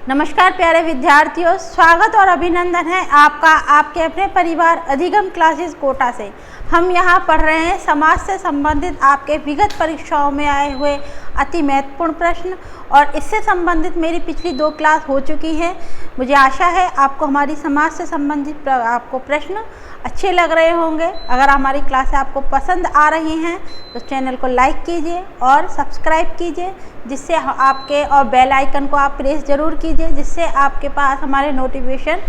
नमस्कार प्यारे विद्यार्थियों, स्वागत और अभिनंदन है आपका आपके अपने परिवार अधिगम क्लासेस कोटा से। हम यहाँ पढ़ रहे हैं समाज से संबंधित आपके विगत परीक्षाओं में आए हुए अति महत्वपूर्ण प्रश्न, और इससे संबंधित मेरी पिछली 2 क्लास हो चुकी हैं। मुझे आशा है आपको हमारी समाज से संबंधित आपको प्रश्न अच्छे लग रहे होंगे। अगर हमारी क्लासें आपको पसंद आ रही हैं तो चैनल को लाइक कीजिए और सब्सक्राइब कीजिए, जिससे आपके और बेल आइकन को आप प्रेस ज़रूर कीजिए, जिससे आपके पास हमारे नोटिफिकेशन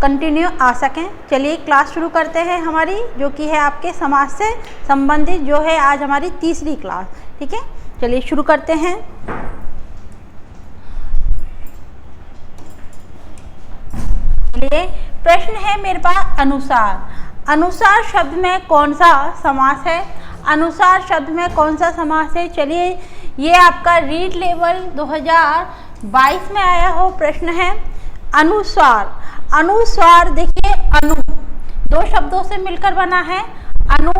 कंटिन्यू आ सकें। चलिए क्लास शुरू करते हैं हमारी, जो कि है आपके समाज से संबंधित, जो है आज हमारी तीसरी क्लास। ठीक है, चलिए शुरू करते हैं। चलिए प्रश्न है मेरे पास, अनुसार। अनुसार शब्द में कौन सा समास है? अनुसार शब्द में कौन सा समास है? चलिए ये आपका रीड लेवल 2022 में आया हो प्रश्न है। अनुसार, अनुसार देखिए, अनु 2 शब्दों से मिलकर बना है, अनु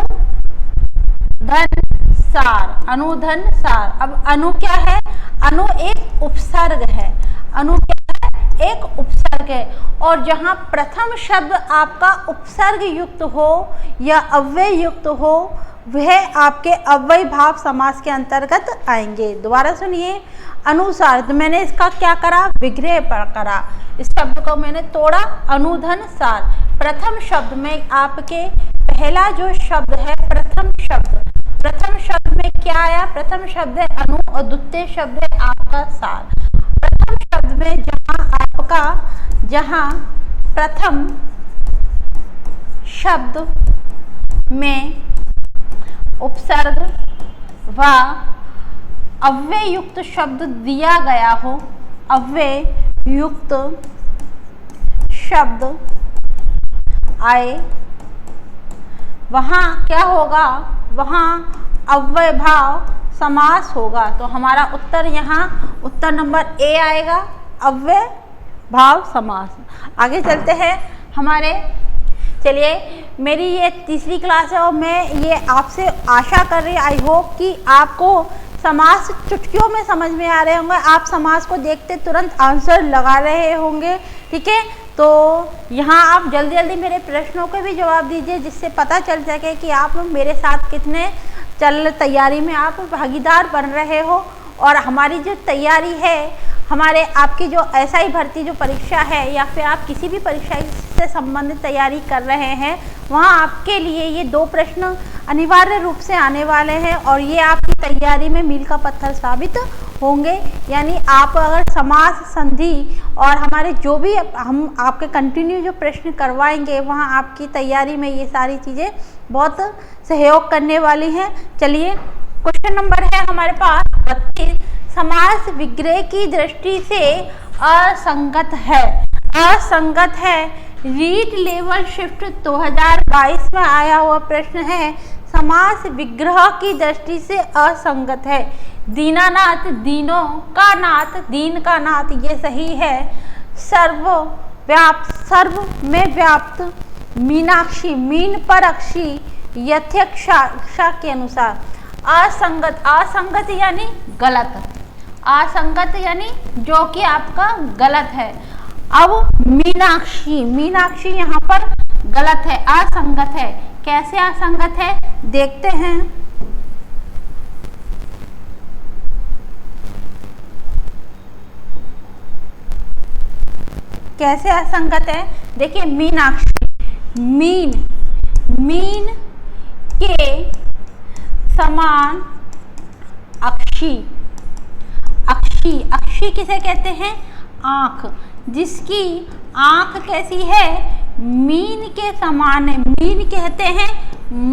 धन सार, अनुधन सार। अब अनु क्या है? अनु एक उपसर्ग है। अनु क्या है? एक उपसर्ग है। और जहाँ प्रथम शब्द आपका उपसर्ग युक्त हो या अव्यय युक्त हो, वह आपके अव्यय भाव समास के अंतर्गत आएंगे। दोबारा सुनिए, अनुसार, तो मैंने इसका क्या करा? विग्रह करा। इस शब्द को मैंने तोड़ा, अनुधन सार। प्रथम शब्द में आपके पहला जो शब्द है प्रथम शब्द, प्रथम शब्द में क्या आया? प्रथम शब्द है अनु और द्वितीय शब्द है आपका सार। प्रथम शब्द में जहाँ प्रथम शब्द में उपसर्ग व अव्यय युक्त शब्द दिया गया हो, अव्यय युक्त शब्द आए, वहाँ क्या होगा? वहाँ अव्यय भाव समास होगा। तो हमारा उत्तर यहाँ उत्तर नंबर ए आएगा, अव्यय भाव समास। आगे चलते हैं हमारे। चलिए, मेरी ये तीसरी क्लास है और मैं ये आपसे आशा कर रही, आई होप कि आपको समास चुटकियों में समझ में आ रहे होंगे। आप समास को देखते तुरंत आंसर लगा रहे होंगे। ठीक है, तो यहाँ आप जल्दी जल्दी मेरे प्रश्नों के भी जवाब दीजिए, जिससे पता चल सके कि आप मेरे साथ कितने तैयारी में आप भागीदार बन रहे हो। और हमारी जो तैयारी है, हमारे आपकी जो एसआई भर्ती जो परीक्षा है, या फिर आप किसी भी परीक्षा से संबंधित तैयारी कर रहे हैं, वहाँ आपके लिए ये 2 प्रश्न अनिवार्य रूप से आने वाले हैं, और ये आपकी तैयारी में मील का पत्थर साबित होंगे। यानी आप अगर समास, संधि और हमारे जो भी हम आपके कंटिन्यू जो प्रश्न करवाएंगे, वहाँ आपकी तैयारी में ये सारी चीज़ें बहुत सहयोग करने वाली हैं। चलिए, क्वेश्चन नंबर है हमारे पास 32। समास विग्रह की दृष्टि से असंगत है। असंगत है, रीड लेवल शिफ्ट 2022 में आया हुआ प्रश्न है। समास विग्रह की दृष्टि से असंगत है। दीनानाथ, दीनों का नाथ, दीन का नाथ, ये सही है। सर्वव्याप्त, सर्व में व्याप्त। मीनाक्षी, मीन पर अक्षी, यथेक्षा के अनुसार। असंगत, असंगत यानी गलत, असंगत यानी जो कि आपका गलत है। अब मीनाक्षी, मीनाक्षी यहाँ पर गलत है, असंगत है। कैसे असंगत है देखते हैं। कैसे असंगत है? देखिए, मीनाक्षी, मीन, मीन के समान अक्षी, अक्षी, अक्षी किसे कहते हैं? आँख। जिसकी आँख कैसी है? मीन के समान है। मीन कहते हैं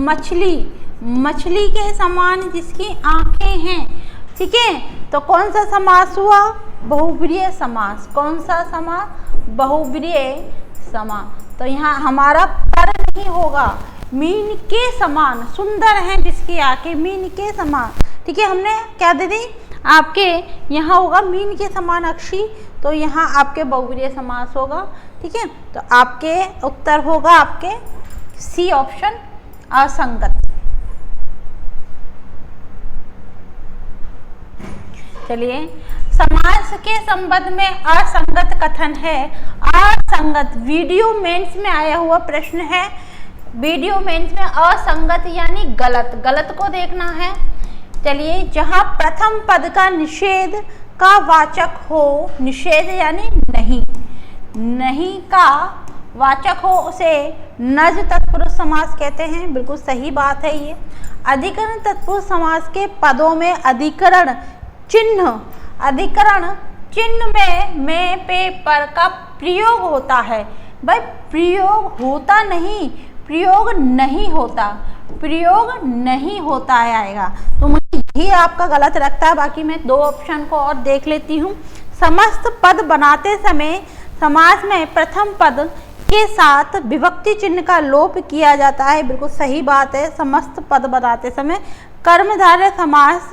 मछली, मछली के समान जिसकी आँखें हैं। ठीक है, तो कौन सा समास हुआ? बहुब्रीहि समास। कौन सा समास? बहुब्रीहि समास। तो यहाँ हमारा पर नहीं होगा, मीन के समान, सुंदर हैं जिसकी आंखें, मीन के समान। ठीक है, हमने क्या दे दी? आपके यहाँ होगा मीन के समान अक्षी, तो यहाँ आपके बहुब्रीहि समास होगा। ठीक है, तो आपके उत्तर होगा आपके सी ऑप्शन, असंगत। चलिए, समास के संबंध में असंगत कथन है। असंगत वीडियो मेंस में आया हुआ प्रश्न है। वीडियो मेंस में असंगत यानी गलत, गलत को देखना है। चलिए, जहां प्रथम पद का निषेध का वाचक हो, निषेध यानी नहीं, नहीं का वाचक हो उसे नज तत्पुरुष समास कहते हैं। बिल्कुल सही बात है ये। अधिकरण तत्पुरुष समास के पदों में अधिकरण चिन्ह में पे पर का प्रयोग होता है। भाई प्रयोग होता नहीं, प्रयोग नहीं होता, प्रयोग नहीं होता है आएगा। तो मुझे यही आपका गलत लगता है। बाकी मैं दो ऑप्शन को और देख लेती हूँ। समस्त पद बनाते समय समास में प्रथम पद के साथ विभक्ति चिन्ह का लोप किया जाता है। बिल्कुल सही बात है। समस्त पद बनाते समय कर्मधारय समास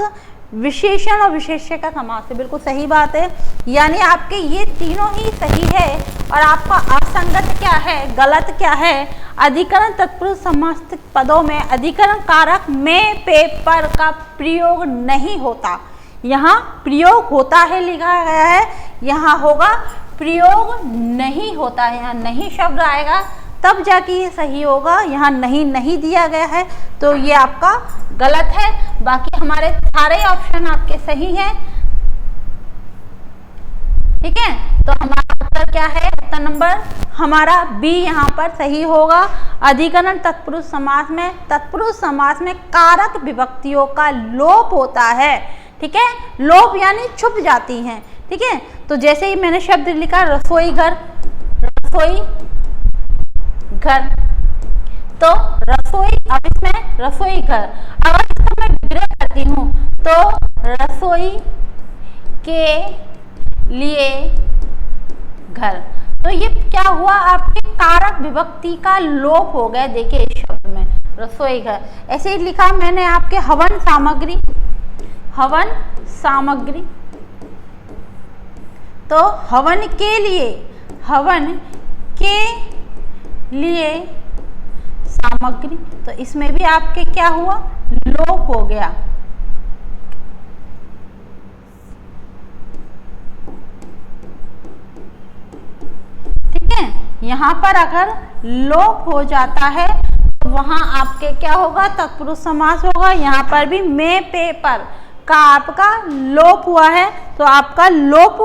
विशेषण और विशेष्य का समास है। बिल्कुल सही बात है। यानी आपके ये तीनों ही सही है और आपका असंगत क्या है, गलत क्या है? अधिकरण तत्पुरुष समस्त पदों में अधिकरण कारक में पे पर का प्रयोग नहीं होता। यहाँ प्रयोग होता है लिखा गया है, यहाँ होगा प्रयोग नहीं होता है। यहाँ नहीं शब्द आएगा तब जाके ये सही होगा। यहाँ नहीं नहीं दिया गया है तो ये आपका गलत है। बाकी हमारे सारे ऑप्शन आपके सही हैं। ठीक है, तो हमारा उत्तर क्या है? उत्तर नंबर हमारा बी यहाँ पर सही होगा। अधिकरण तत्पुरुष समास में, तत्पुरुष समास में कारक विभक्तियों का लोप होता है। ठीक है, लोप यानी छुप जाती हैं। ठीक है, तो जैसे ही मैंने शब्द लिखा रसोई घर, रसोई घर, तो रसोई, अब इसमें रसोई घर, अगर इसका मैं विग्रह करती हूँ तो रसोई के लिए घर, तो ये क्या हुआ? आपके कारक विभक्ति का लोप हो गया। देखिए इस शब्द में रसोई घर, ऐसे ही लिखा मैंने आपके हवन सामग्री, हवन सामग्री, तो हवन के लिए, हवन के लिए सामग्री, तो इसमें भी आपके क्या हुआ? लोप हो गया। ठीक है, यहाँ पर अगर लोप हो जाता है तो वहां आपके क्या होगा? तत्पुरुष समास होगा। यहाँ पर भी में पे पर का आपका लोप हुआ है तो आपका लोप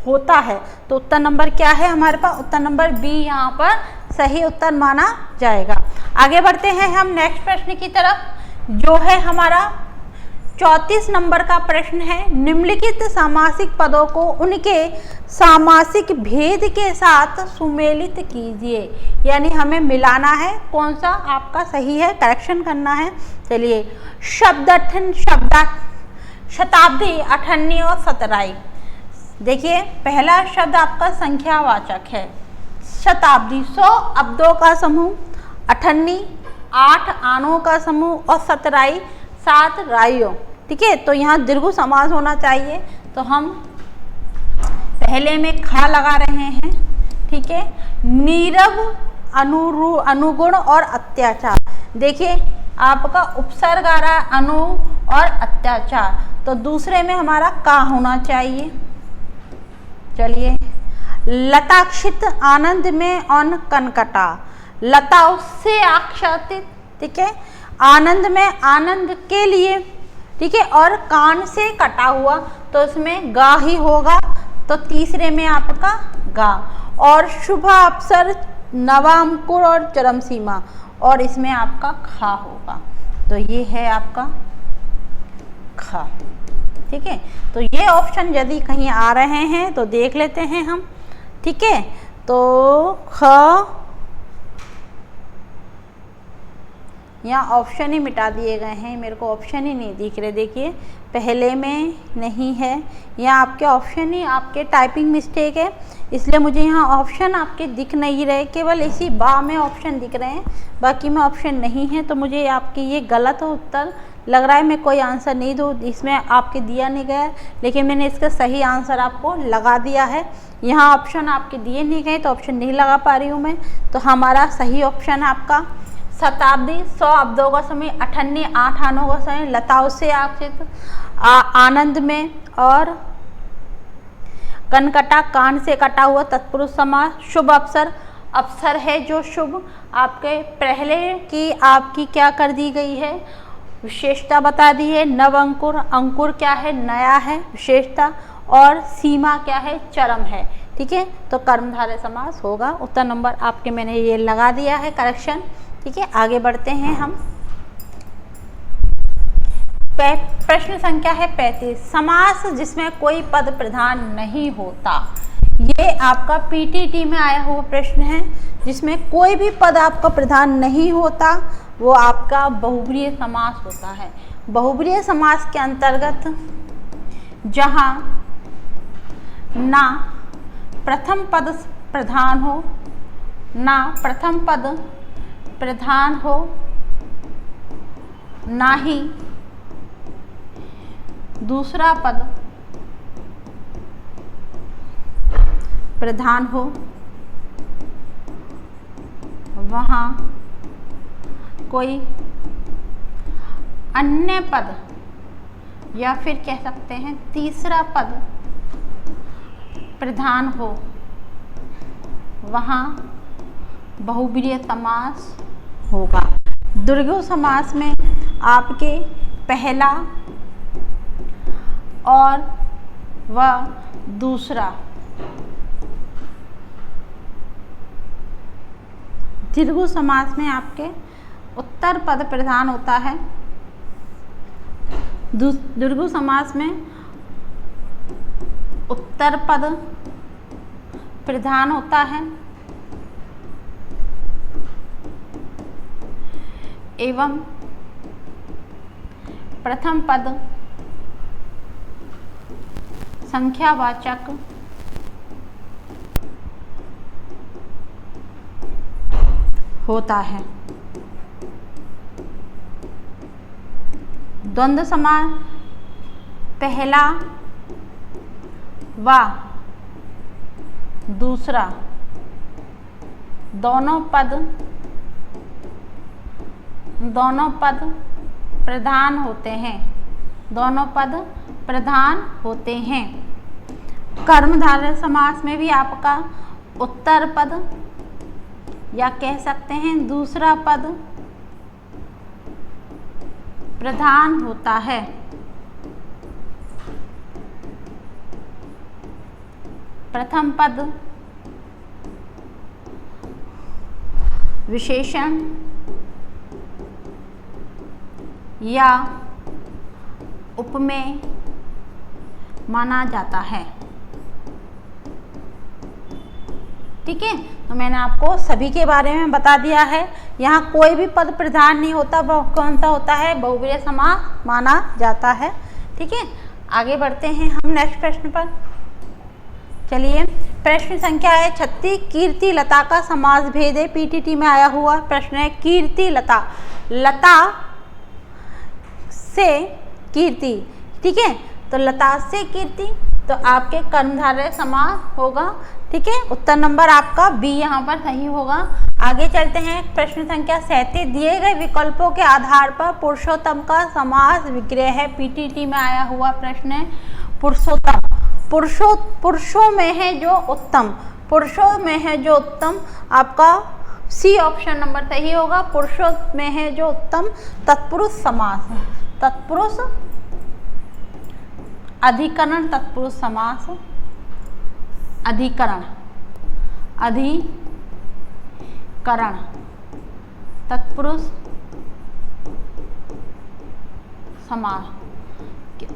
होता है। तो उत्तर नंबर क्या है हमारे पास? उत्तर नंबर बी यहाँ पर सही उत्तर माना जाएगा। आगे बढ़ते हैं हम नेक्स्ट प्रश्न की तरफ, जो है हमारा 34 नंबर का प्रश्न है। निम्नलिखित सामासिक पदों को उनके सामासिक भेद के साथ सुमेलित कीजिए। यानी हमें मिलाना है, कौन सा आपका सही है, करेक्शन करना है। चलिए, शब्दठन, शताब्दी, अठन्नी और सतराई। देखिए पहला शब्द आपका संख्यावाचक है, शताब्दी 100 अब्दों का समूह, अठन्नी 8 आनों का समूह और सतराई 7 राइयों। ठीक है, तो यहाँ दीर्घ समास होना चाहिए, तो हम पहले में खा लगा रहे हैं। ठीक है, नीरव, अनुगुण और अत्याचार। देखिए आपका उपसर्ग आ रहा है अनु और अत्याचार, तो दूसरे में हमारा का होना चाहिए। चलिए, लताक्षित, आनंद में अन कनकटा, लता उससे आक्षातित। ठीक है, आनंद में आनंद के लिए। ठीक है, और कान से कटा हुआ तो उसमें गा ही होगा, तो तीसरे में आपका गा। और शुभ अवसर, नवांकुर और चरम सीमा, और इसमें आपका खा होगा। तो ये है आपका खा। ठीक है, तो ये ऑप्शन यदि कहीं आ रहे हैं तो देख लेते हैं हम। ठीक है, तो ख, यहाँ ऑप्शन ही मिटा दिए गए हैं, मेरे को ऑप्शन ही नहीं दिख रहे। देखिए पहले में नहीं है, यहाँ आपके ऑप्शन ही आपके टाइपिंग मिस्टेक है, इसलिए मुझे यहाँ ऑप्शन आपके दिख नहीं रहे, केवल इसी बा में ऑप्शन दिख रहे हैं, बाकी में ऑप्शन नहीं है। तो मुझे आपके ये गलत उत्तर लग रहा है। मैं कोई आंसर नहीं दूँ, इसमें आपके दिया नहीं गया, लेकिन मैंने इसका सही आंसर आपको लगा दिया है। यहाँ ऑप्शन आपके दिए नहीं गए तो ऑप्शन नहीं लगा पा रही हूँ मैं। तो हमारा सही ऑप्शन है आपका शताब्दी, 100 अब्दों का समय, अठन्नी 8 आनों का समय, लताओं से आक्षित, आनंद में और कन कटा, कान से कटा हुआ, तत्पुरुष समास। शुभ अवसर, अवसर है जो शुभ, आपके पहले की आपकी क्या कर दी गई है, विशेषता बता दी है। नव अंकुर, अंकुर क्या है, नया है, विशेषता। और सीमा क्या है, चरम है। ठीक है, तो कर्मधारय समास होगा। उत्तर नंबर आपके मैंने ये लगा दिया है करेक्शन। ठीक है, आगे बढ़ते हैं हम। प्रश्न संख्या है 35। समास जिसमें कोई पद प्रधान नहीं होता। ये आपका पीटीटी में आया हुआ प्रश्न है, जिसमें कोई भी पद आपका प्रधान नहीं होता, वो आपका बहुब्रीहि समास होता है। बहुब्रीहि समास के अंतर्गत जहाँ ना प्रथम पद प्रधान हो, ना प्रथम पद प्रधान हो, ना ही दूसरा पद प्रधान हो, वहाँ कोई अन्य पद या फिर कह सकते हैं तीसरा पद प्रधान हो, वहाँ बहुब्रीहि समास होगा। द्विगु समास में आपके पहला और व दूसरा, दीर्घु समास में आपके उत्तर पद प्रधान होता है। दीर्घु समास में उत्तर पद प्रधान होता है एवं प्रथम पद संख्यावाचक होता है। द्वंद्व समास पहला व दूसरा दोनों पद प्रधान होते हैं, दोनों पद प्रधान होते हैं। कर्मधारय समास में भी आपका उत्तर पद या कह सकते हैं दूसरा पद प्रधान होता है। प्रथम पद विशेषण या उपमेय माना जाता है। ठीक है, तो मैंने आपको सभी के बारे में बता दिया है। यहाँ कोई भी पद प्रधान नहीं होता, वह कौन सा होता है, बहुब्रीहि समास माना जाता है। ठीक है, आगे बढ़ते हैं हम नेक्स्ट प्रश्न पर। चलिए, प्रश्न संख्या है 36। कीर्ति लता का समास भेद है। पीटीटी में आया हुआ प्रश्न है। कीर्ति लता, लता से कीर्ति। ठीक है, तो लता से कीर्ति, तो आपके कर्मधारय समास होगा। ठीक है, उत्तर नंबर आपका बी यहाँ पर सही होगा। आगे चलते हैं। प्रश्न संख्या 37। दिए गए विकल्पों के आधार पर पुरुषोत्तम का समास विग्रह है। पीटीटी में आया हुआ प्रश्न है। पुरुषोत्तम, पुरुषों में है जो उत्तम, पुरुषों में है जो उत्तम, आपका सी ऑप्शन नंबर सही होगा। पुरुषों में है जो उत्तम तत्पुरुष समास है। तत्पुरुष अधिकरण, तत्पुरुष समास, अधिकरण तत्पुरुष समास।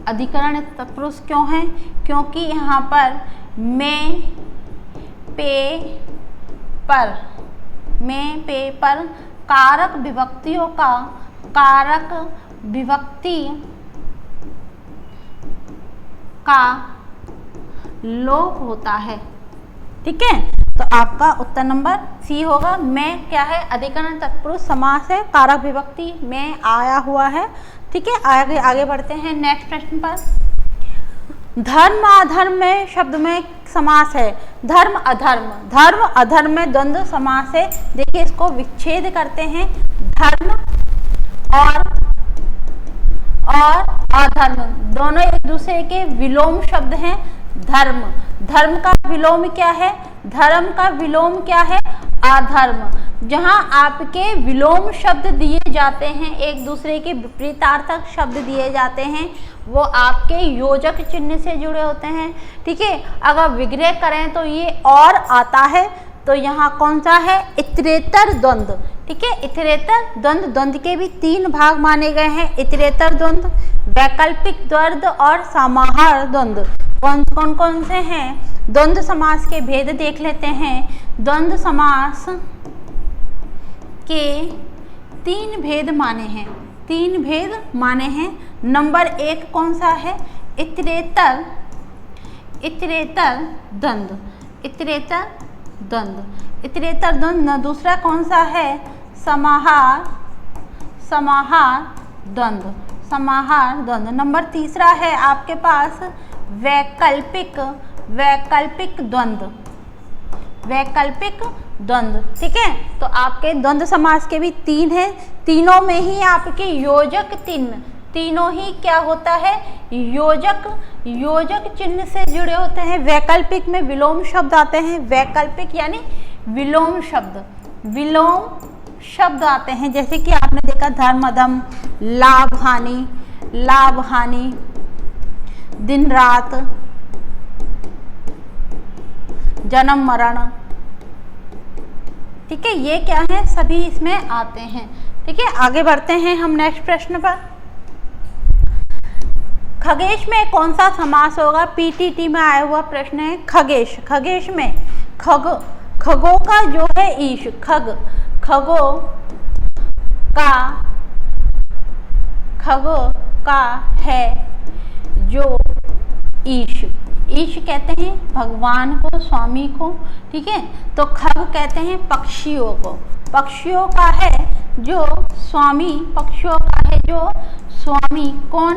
अधिकरण तत्पुरुष क्यों है? क्योंकि यहाँ पर में पे पर कारक विभक्तियों का कारक विभक्ति का लोप होता है। ठीक है, तो आपका उत्तर नंबर सी होगा। में क्या है, अधिकरण तत्पुरुष समास है, कारक विभक्ति में आया हुआ है। ठीक है, आगे बढ़ते हैं नेक्स्ट प्रश्न पर। धर्म अधर्म में शब्द में समास है। धर्म अधर्म में द्वंद्व समास है। देखिए, इसको विच्छेद करते हैं। धर्म और अधर्म दोनों एक दूसरे के विलोम शब्द हैं। धर्म। धर्म का विलोम क्या है? धर्म का विलोम क्या है? अधर्म। जहां आपके विलोम शब्द दिए जाते हैं, एक दूसरे के विपरीतार्थक शब्द दिए जाते हैं, वो आपके योजक चिन्ह से जुड़े होते हैं। ठीक है, अगर विग्रह करें तो ये और आता है, तो यहाँ कौन सा है? इतरेतर द्वंद्व। ठीक है, इतरेतर द्वंद्व, द्वंद्व के भी 3 भाग माने गए हैं, इतरेतर द्वंद्व, वैकल्पिक द्वंद्व और समाहार द्वंद्व। कौन से हैं? द्वंद्व समास के भेद देख लेते हैं। द्वंद्व समास के 3 भेद माने हैं, 3 भेद माने हैं। नंबर 1 कौन सा है? इतरेतर द्वंद्व, इतरेतर द्वंद्व। दूसरा कौन सा है? समाहार द्वंद्व। नंबर 3 है आपके पास वैकल्पिक द्वंद्व। ठीक है, तो आपके द्वंद्व समास के भी 3 हैं, तीनों में ही आपके योजक चिन्ह, तीनों ही क्या होता है? योजक चिन्ह से जुड़े होते हैं। वैकल्पिक में विलोम शब्द आते हैं, वैकल्पिक यानी विलोम शब्द आते हैं, जैसे कि आपने देखा धर्म अधर्म, लाभ हानि, दिन रात, जन्म मरण। ठीक है, ये क्या है? सभी इसमें आते हैं। ठीक है, आगे बढ़ते हैं हम नेक्स्ट प्रश्न पर। खगेश में कौन सा समास होगा? पीटीटी में आया हुआ प्रश्न है। खगेश में खगों का जो है ईश, खगों का है जो ईश कहते हैं भगवान को, स्वामी को। ठीक है, तो खग कहते हैं पक्षियों को, पक्षियों का है जो स्वामी, पक्षियों का है जो स्वामी। कौन?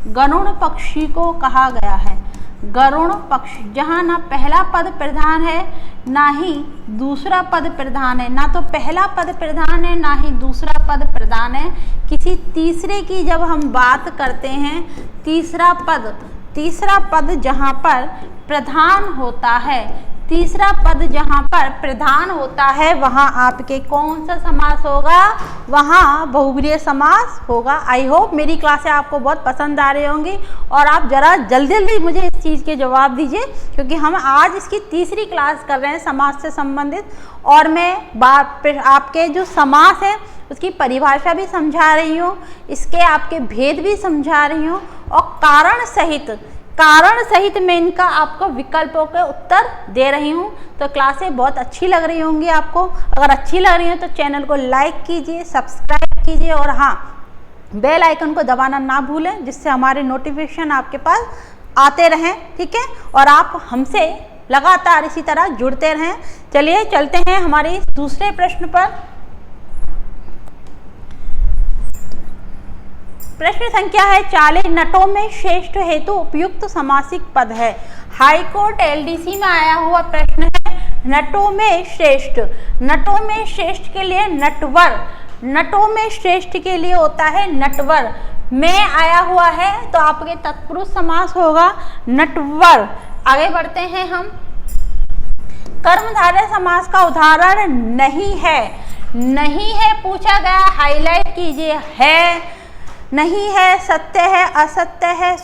गरुड़ पक्षी को कहा गया है, गरुड़ पक्षी, जहाँ ना पहला पद प्रधान है ना ही दूसरा पद प्रधान है, ना तो पहला पद प्रधान है ना ही दूसरा पद प्रधान है। किसी तीसरे की जब हम बात करते हैं, तीसरा पद जहाँ पर प्रधान होता है, तीसरा पद जहाँ पर प्रधान होता है, वहाँ आपके कौन सा समास होगा? वहाँ बहुब्रीहि समास होगा। आई होप मेरी क्लासें आपको बहुत पसंद आ रही होंगी और आप ज़रा जल्दी मुझे इस चीज़ के जवाब दीजिए, क्योंकि हम आज इसकी 3री क्लास कर रहे हैं समास से संबंधित, और मैं आपके जो समास है उसकी परिभाषा भी समझा रही हूँ, इसके आपके भेद भी समझा रही हूँ, और कारण सहित मैं इनका आपको विकल्पों के उत्तर दे रही हूँ। तो क्लासें बहुत अच्छी लग रही होंगी आपको। अगर अच्छी लग रही है तो चैनल को लाइक कीजिए, सब्सक्राइब कीजिए, और हाँ, बेल आइकन को दबाना ना भूलें, जिससे हमारे नोटिफिकेशन आपके पास आते रहें। ठीक है, और आप हमसे लगातार इसी तरह जुड़ते रहें। चलिए चलते हैं हमारे दूसरे प्रश्न पर। प्रश्न संख्या है 40। नटों में श्रेष्ठ हेतु उपयुक्त समासिक पद है। हाईकोर्ट एलडीसी में आया हुआ प्रश्न है, नटों में श्रेष्ठ के लिए नटवर, नटों में श्रेष्ठ के लिए होता है नटवर। में आया हुआ है तो आपके तत्पुरुष समास होगा नटवर। आगे बढ़ते हैं हम। कर्मधारय समास का उदाहरण नहीं है पूछा गया, हाईलाइट कीजिए। है, नहीं है, सत्य है, असत्य है,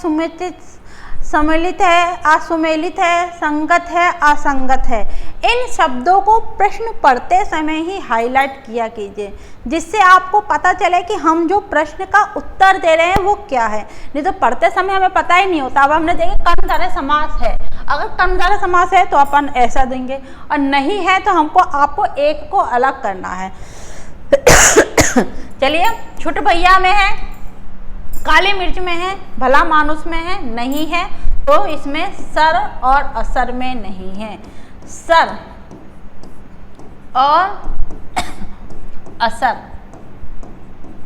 सम्मिलित है, असुमेलित है, संगत है, असंगत है। इन शब्दों को प्रश्न पढ़ते समय ही हाईलाइट किया कीजिए, जिससे आपको पता चले कि हम जो प्रश्न का उत्तर दे रहे हैं वो क्या है। नहीं तो पढ़ते समय हमें पता ही नहीं होता। अब हमने देखा कर्मधारय समास है, अगर कर्मधारय समास है तो अपन ऐसा देंगे, और नहीं है तो आपको एक को अलग करना है। चलिए, छुट भैया में है, काली मिर्च में है, भला मानुस में है, नहीं है तो इसमें सर और असर में नहीं है। सर और असर,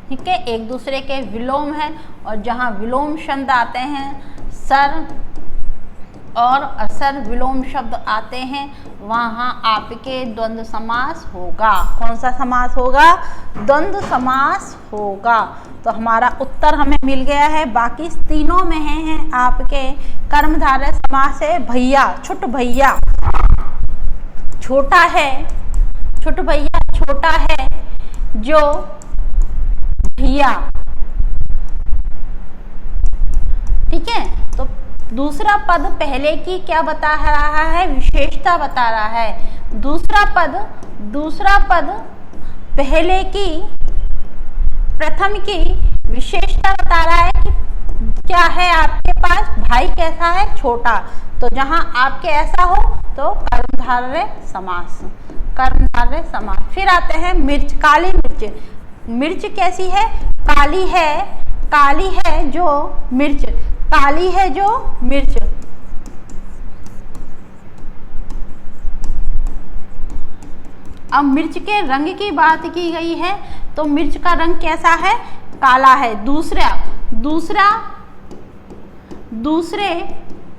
ठीक है, एक दूसरे के विलोम है, और जहाँ विलोम शब्द आते हैं सर और असर विलोम शब्द आते हैं वहाँ आपके द्वंद्व समास होगा। कौन सा समास होगा? द्वंद्व समास होगा। तो हमारा उत्तर हमें मिल गया है। बाकी तीनों में हैं आपके कर्मधारय समास है। भैया, छुट भैया, छोटा है, छुट भैया छोटा है जो भैया, ठीक है। तो दूसरा पद पहले की क्या बता रहा है? विशेषता बता रहा है। दूसरा पद पहले की, प्रथम की विशेषता बता रहा है कि क्या है आपके पास, भाई कैसा है? छोटा। तो जहां आपके ऐसा हो तो कर्मधारय समास, कर्मधारय समास। फिर आते हैं मिर्च, काली मिर्च। मिर्च कैसी है? काली है, काली है जो मिर्च, काली है जो मिर्च। अब मिर्च के रंग की बात की गई है तो मिर्च का रंग कैसा है? काला है। दूसरे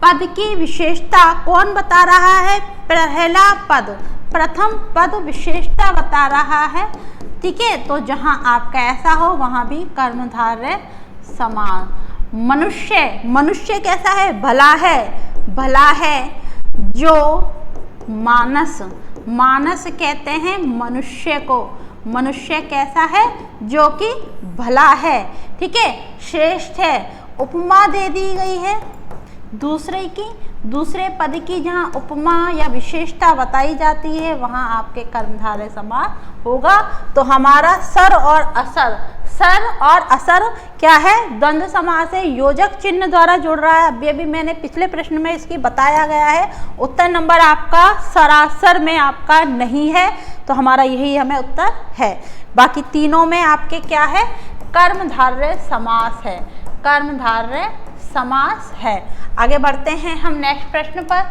पद की विशेषता कौन बता रहा है? पहला पद, प्रथम पद विशेषता बता रहा है, ठीक है। तो जहां आपका ऐसा हो वहां भी कर्मधारय समास। मनुष्य, मनुष्य कैसा है? भला है, भला है जो मानस, मानस कहते हैं मनुष्य को। मनुष्य कैसा है? जो कि भला है, ठीक है, श्रेष्ठ है। उपमा दे दी गई है दूसरे पद की, जहाँ उपमा या विशेषता बताई जाती है वहाँ आपके कर्मधारय समास होगा। तो हमारा सर और असर, सर और असर क्या है? द्वंद्व समास है, योजक चिन्ह द्वारा जुड़ रहा है। अभी अभी मैंने पिछले प्रश्न में इसकी बताया गया है। उत्तर नंबर आपका सरासर में आपका नहीं है, तो हमारा यही हमें उत्तर है। बाकी तीनों में आपके क्या है? कर्मधारय समास है, कर्मधारय समास है। आगे बढ़ते हैं हम नेक्स्ट प्रश्न पर।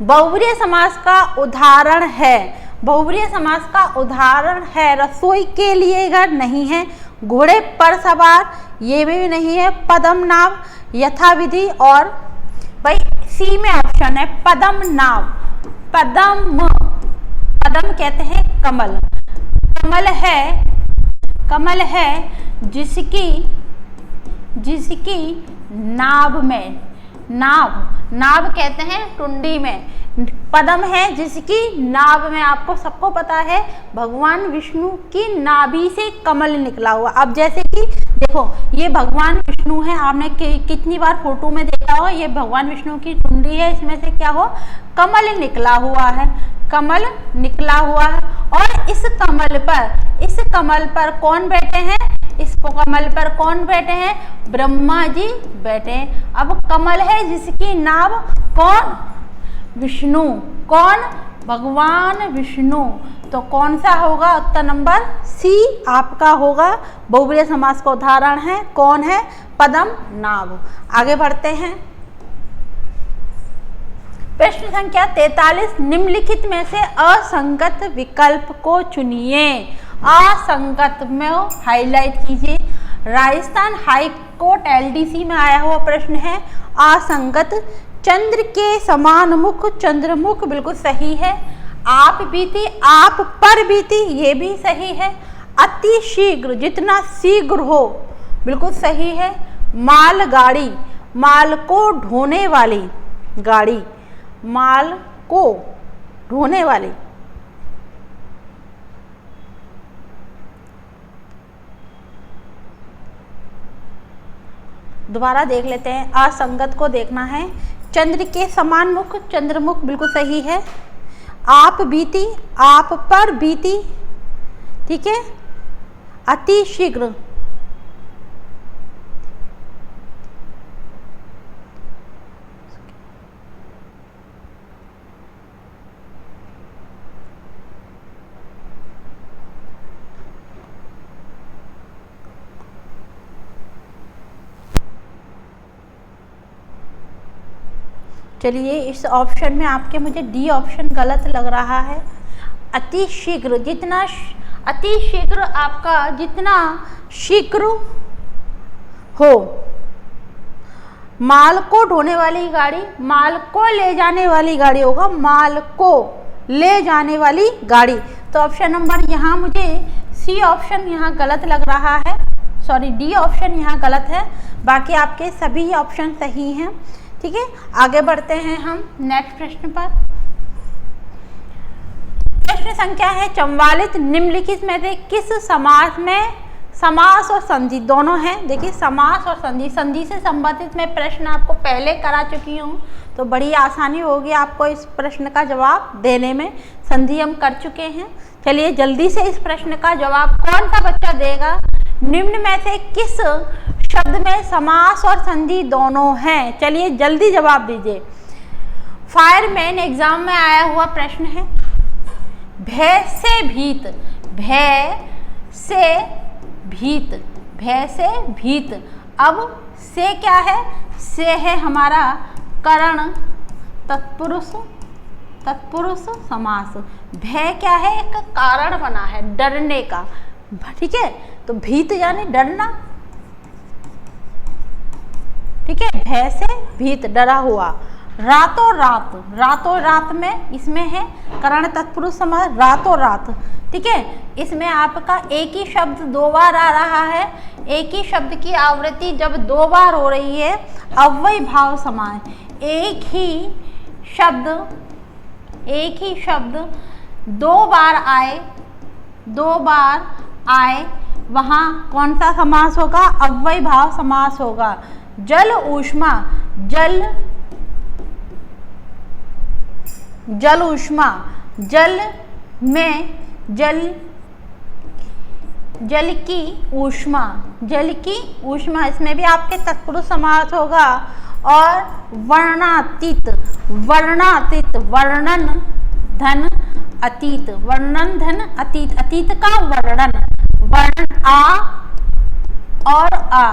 बहुब्रीहि समास का उदाहरण है, बहुब्रीहि समास का उदाहरण है। रसोई के लिए घर नहीं है, घोड़े पर सवार ये भी नहीं है, पदम नाव, यथाविधि, और भाई सी में ऑप्शन है पदम नाव। पदम, पदम कहते हैं कमल, कमल है जिसकी नाभ में, नाभ कहते हैं टुंडी में, पदम है जिसकी नाभ में। आपको सबको पता है भगवान विष्णु की नाभि से कमल निकला हुआ। अब जैसे कि देखो ये भगवान विष्णु है, आपने कितनी बार फोटो में देखा हो, ये भगवान विष्णु की टुंडी है, इसमें से क्या हो? कमल निकला हुआ है, कमल निकला हुआ है। और इस कमल पर कौन बैठे हैं? इस कमल पर कौन बैठे हैं? ब्रह्मा जी बैठे हैं। अब कमल है जिसकी नाभ, कौन? विष्णु, कौन? भगवान विष्णु। तो कौन सा होगा? उत्तर नंबर सी आपका होगा। बहुब्रीहि समास का उदाहरण है, कौन है? पदम नाभ। आगे बढ़ते हैं प्रश्न संख्या 43। निम्नलिखित में से असंगत विकल्प को चुनिए। असंगत में हाईलाइट कीजिए। राजस्थान हाई कोर्ट LDC में आया हुआ प्रश्न है। असंगत, चंद्र के समान मुख, चंद्रमुख बिल्कुल सही है। आप बीती, आप पर बीती ये भी सही है। अति शीघ्र, जितना शीघ्र हो बिल्कुल सही है। माल गाड़ी, माल को ढोने वाली गाड़ी, माल को ढोने वाली। दोबारा देख लेते हैं, असंगत को देखना है। चंद्र के समान मुख, चंद्रमुख बिल्कुल सही है। आप बीती, आप पर बीती, ठीक है। अति शीघ्र, चलिए इस ऑप्शन में आपके मुझे डी ऑप्शन गलत लग रहा है। अति शीघ्र, जितना अति शीघ्र, आपका जितना शीघ्र हो, माल को ढोने वाली गाड़ी, माल को ले जाने वाली गाड़ी होगा, माल को ले जाने वाली गाड़ी। तो ऑप्शन नंबर यहाँ मुझे सी ऑप्शन यहाँ गलत लग रहा है, सॉरी डी ऑप्शन यहाँ गलत है, बाकी आपके सभी ऑप्शन सही हैं। ठीक है, आगे बढ़ते हैं हम नेक्स्ट प्रश्न पर। प्रश्न संख्या है 44, निम्नलिखित में से किस समास में समास और संधि दोनों हैं। देखिए समास और संधि, संधि से संबंधित मैं प्रश्न आपको पहले करा चुकी हूँ, तो बड़ी आसानी होगी आपको इस प्रश्न का जवाब देने में। संधि हम कर चुके हैं। चलिए जल्दी से इस प्रश्न का जवाब कौन सा बच्चा देगा। निम्न में से किस शब्द में समास और संधि दोनों हैं। चलिए जल्दी जवाब दीजिए। फायरमैन एग्जाम में आया हुआ प्रश्न है। भय से भीत, भय से भीत, भय से भीत। अब से क्या है, से है हमारा करण तत्पुरुष, तत्पुरुष समास। भय क्या है, एक कारण बना है डरने का। ठीक है, तो भीत यानी डरना। ठीक है, भय से भीत, डरा हुआ। रातों रात, रातों रात में इसमें है करण तत्पुरुष समास, रातों रात। ठीक है, इसमें आपका एक ही शब्द दो बार आ रहा है। एक ही शब्द की आवृत्ति जब दो बार हो रही है, अव्यय भाव समास। एक ही शब्द दो बार आए, दो बार आए, वहाँ कौन सा समास होगा, अव्यय भाव समास होगा। जल ऊष्मा, जल, जल ऊष्मा, जल में, जल, जल की ऊष्मा, जल की ऊष्मा, इसमें भी आपके तत्पुरुष समास होगा। और वर्णातीत, वर्णातीत, वर्णन धन अतीत, वर्णन धन अतीत, अतीत का वर्णन, वर्ण आ और आ,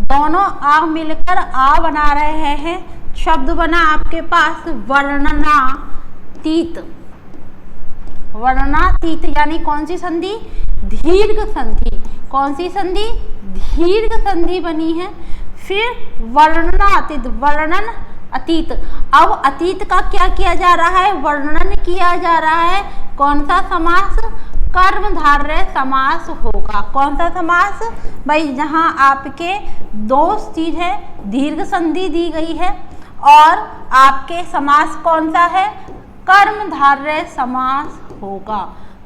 दोनों आ मिलकर आ बना रहे हैं। शब्द बना आपके पास वर्णनातीत, वर्णनातीत यानी कौन सी संधि, दीर्घ संधि। कौन सी संधि, दीर्घ संधि बनी है। फिर वर्णनातीत, वर्णन अतीत। अब अतीत का क्या किया जा रहा है, वर्णन किया जा रहा है। कौन सा समास, कर्मधारय समास होगा। कौन सा समास भाई, जहां आपके दो चीज है, दीर्घ संधि दी गई है और आपके समास कौन सा है, कर्मधारय समास होगा।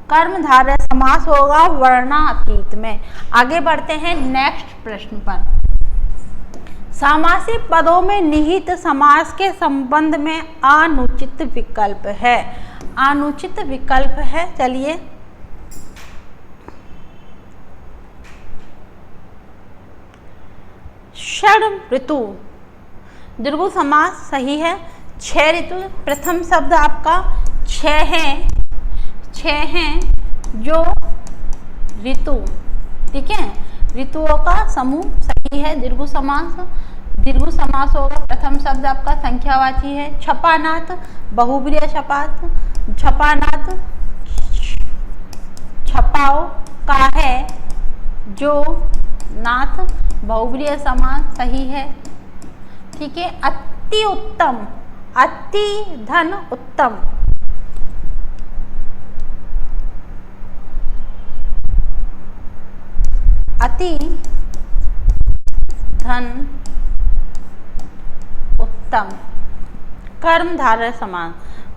कर्मधारय समास होगा वर्णातीत में। आगे बढ़ते हैं नेक्स्ट प्रश्न पर। सामासिक पदों में निहित समास के संबंध में अनुचित विकल्प है। अनुचित विकल्प है, चलिए षड ऋतु, दीर्घ समास सही है। 6 ऋतु, प्रथम शब्द आपका 6 हैं, 6 हैं जो ऋतु। ठीक है, ऋतुओं का समूह सही है, दीर्घ समास। दीर्घ समास होगा। प्रथम शब्द आपका संख्यावाची है। छपानाथ, बहुब्रीहि छपात, छपानाथ, छपाओ का है जो नाथ, बहुब्रीहि समास सही है। ठीक है, अति उत्तम, अति धन उत्तम, अति धन उत्तम, कर्मधारय समान।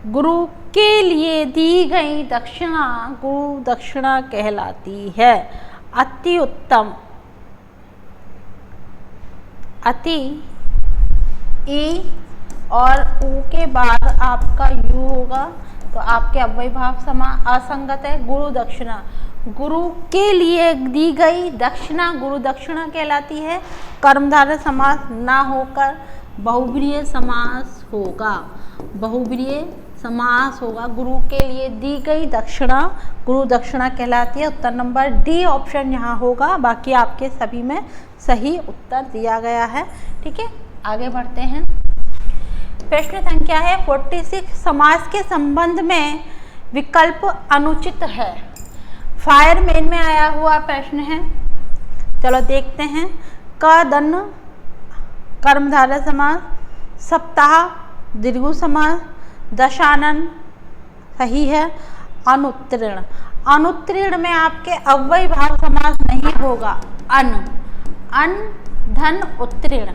गुरु के लिए दी गई दक्षिणा गुरु दक्षिणा कहलाती है। अति उत्तम, अति ई और ऊ के बाद आपका यू होगा, तो आपके अव्यय भाव समान असंगत है। गुरु दक्षिणा, गुरु के लिए दी गई दक्षिणा गुरु दक्षिणा कहलाती है। कर्मधारय समास ना होकर बहुब्रीहि समास होगा, बहुब्रीहि समास होगा। गुरु के लिए दी गई दक्षिणा गुरु दक्षिणा कहलाती है। उत्तर नंबर डी ऑप्शन यहाँ होगा, बाकी आपके सभी में सही उत्तर दिया गया है। ठीक है, आगे बढ़ते हैं। प्रश्न संख्या है 46, समास के संबंध में विकल्प अनुचित है। फायरमैन में आया हुआ प्रश्न है, चलो देखते हैं। क दन कर्मधारय समास, सप्ताह द्विगु समास, दशानन सही है, अनुत्तीर्ण, अनुत्तीर्ण में आपके अव्ययी भाव समास नहीं होगा। अन, अन धन उत्तीर्ण,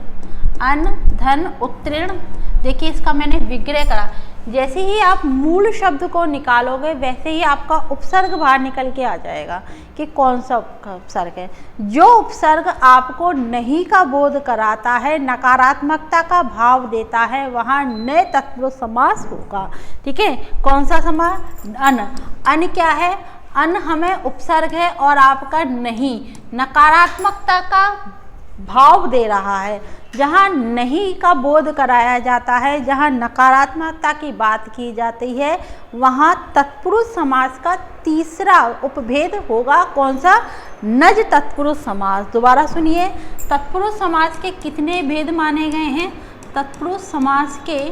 अन धन उत्तीर्ण। देखिए इसका मैंने विग्रह करा, जैसे ही आप मूल शब्द को निकालोगे वैसे ही आपका उपसर्ग बाहर निकल के आ जाएगा कि कौन सा उपसर्ग है। जो उपसर्ग आपको नहीं का बोध कराता है, नकारात्मकता का भाव देता है, वहाँ नए तत्पुरुष समास होगा। ठीक है, कौन सा समास? अन। अन क्या है? अन हमें उपसर्ग है और आपका नहीं नकारात्मकता का भाव दे रहा है। जहाँ नहीं का बोध कराया जाता है, जहाँ नकारात्मकता की बात की जाती है, वहाँ तत्पुरुष समास का तीसरा उपभेद होगा। कौन सा? नज तत्पुरुष समास। दोबारा सुनिए, तत्पुरुष समास के कितने भेद माने गए हैं? तत्पुरुष समास के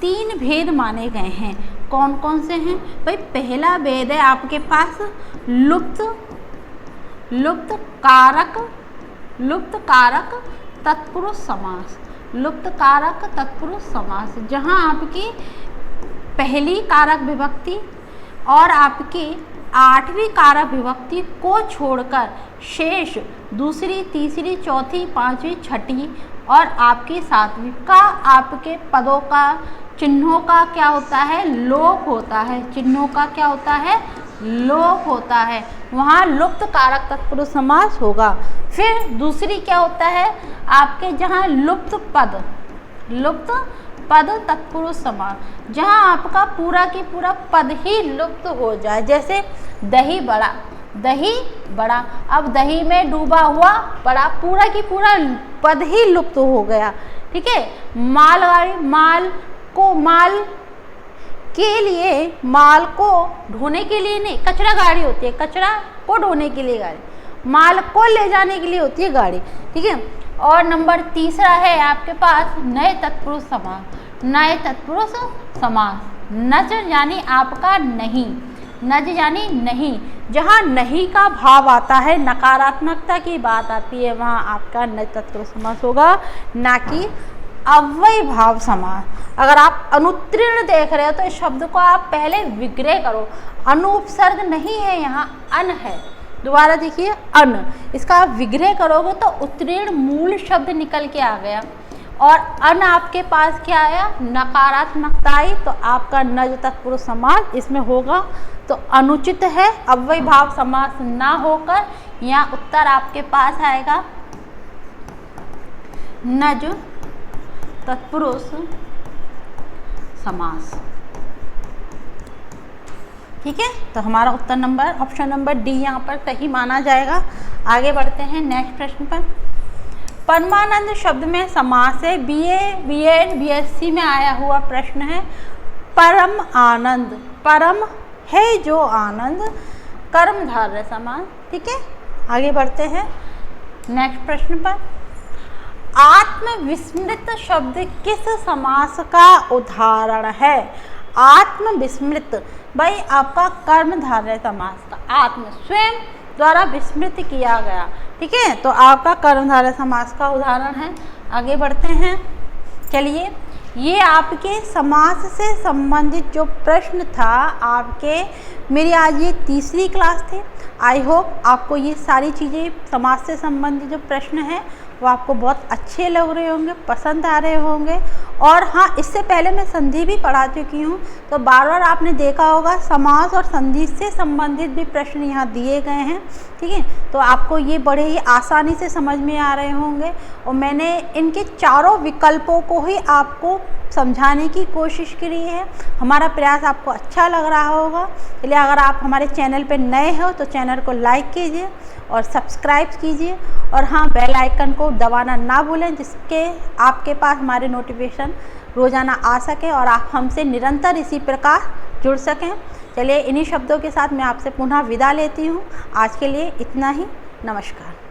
3 भेद माने गए हैं। कौन कौन से हैं भाई? पहला भेद है आपके पास लुप्त कारक तत्पुरुष समास, लुप्त कारक तत्पुरुष समास, जहां आपकी पहली कारक विभक्ति और आपकी 8वीं कारक विभक्ति को छोड़कर शेष दूसरी, तीसरी, चौथी, 5वीं, 6ठी और आपकी 7वीं का आपके पदों का, चिन्हों का क्या होता है? लोप होता है। चिन्हों का क्या होता है? लोप होता है। वहाँ लुप्त कारक तत्पुरुष समास होगा। फिर दूसरी क्या होता है आपके? जहाँ लुप्त पद तत्पुरुष समास, जहाँ आपका पूरा की पूरा पद ही लुप्त हो जाए। जैसे दही बड़ा, अब दही में डूबा हुआ बड़ा, पूरा की पूरा पद ही लुप्त हो गया। ठीक है, मालगाड़ी, माल के लिए, माल को ढोने के लिए नहीं, कचरा गाड़ी होती है, कचरा को ढोने के लिए गाड़ी, माल को ले जाने के लिए होती है गाड़ी। ठीक है, और नंबर तीसरा है आपके पास नए तत्पुरुष समास। नए तत्पुरुष समास, नज यानी आपका नहीं, नज यानी नहीं, जहाँ नहीं का भाव आता है, नकारात्मकता की बात आती है, वहाँ आपका नए तत्पुरुष समास होगा, ना कि अव्ययी भाव समास। अगर आप अनुत्तीर्ण देख रहे हो तो इस शब्द को आप पहले विग्रह करो। अनुपसर्ग नहीं है, यहाँ अन है। दोबारा देखिए, अन, इसका आप विग्रह करोगे तो उत्तीर्ण मूल शब्द निकल के आ गया और अन आपके पास क्या आया? नकारात्मकता आई, तो आपका नज तत्पुरुष समास इसमें होगा। तो अनुचित है अव्ययी भाव समास ना होकर यहाँ उत्तर आपके पास आएगा नज तत्पुरुष समास। ठीक है, तो हमारा उत्तर नंबर ऑप्शन नंबर डी यहाँ पर सही माना जाएगा। आगे बढ़ते हैं नेक्स्ट प्रश्न पर। परमानंद शब्द में समास है, बीए, बीएड, बीएससी में आया हुआ प्रश्न है। परम आनंद, परम है जो आनंद, कर्मधारय समास। ठीक है, आगे बढ़ते हैं नेक्स्ट प्रश्न पर। आत्मविस्मृत शब्द किस समास का उदाहरण है? आत्मविस्मृत भाई आपका कर्मधारय समास का, आत्म स्वयं द्वारा विस्मृत किया गया। ठीक है, तो आपका कर्मधारय समास का उदाहरण है। आगे बढ़ते हैं। चलिए, ये आपके समास से संबंधित जो प्रश्न था आपके, मेरी आज ये तीसरी क्लास थी। आई होप आपको ये सारी चीज़ें समास से संबंधित जो प्रश्न हैं वो आपको बहुत अच्छे लग रहे होंगे, पसंद आ रहे होंगे। और हाँ, इससे पहले मैं संधि भी पढ़ा चुकी हूँ, तो बार बार आपने देखा होगा समास और संधि से संबंधित भी प्रश्न यहाँ दिए गए हैं। ठीक है, तो आपको ये बड़े ही आसानी से समझ में आ रहे होंगे और मैंने इनके चारों विकल्पों को ही आपको समझाने की कोशिश करी है। हमारा प्रयास आपको अच्छा लग रहा होगा। इसलिए अगर आप हमारे चैनल पर नए हो तो चैनल को लाइक कीजिए और सब्सक्राइब कीजिए, और हाँ, बेल आइकन को दबाना ना भूलें, जिसके आपके पास हमारे नोटिफिकेशन रोज़ाना आ सके और आप हमसे निरंतर इसी प्रकार जुड़ सकें। चलिए, इन्हीं शब्दों के साथ मैं आपसे पुनः विदा लेती हूँ। आज के लिए इतना ही। नमस्कार।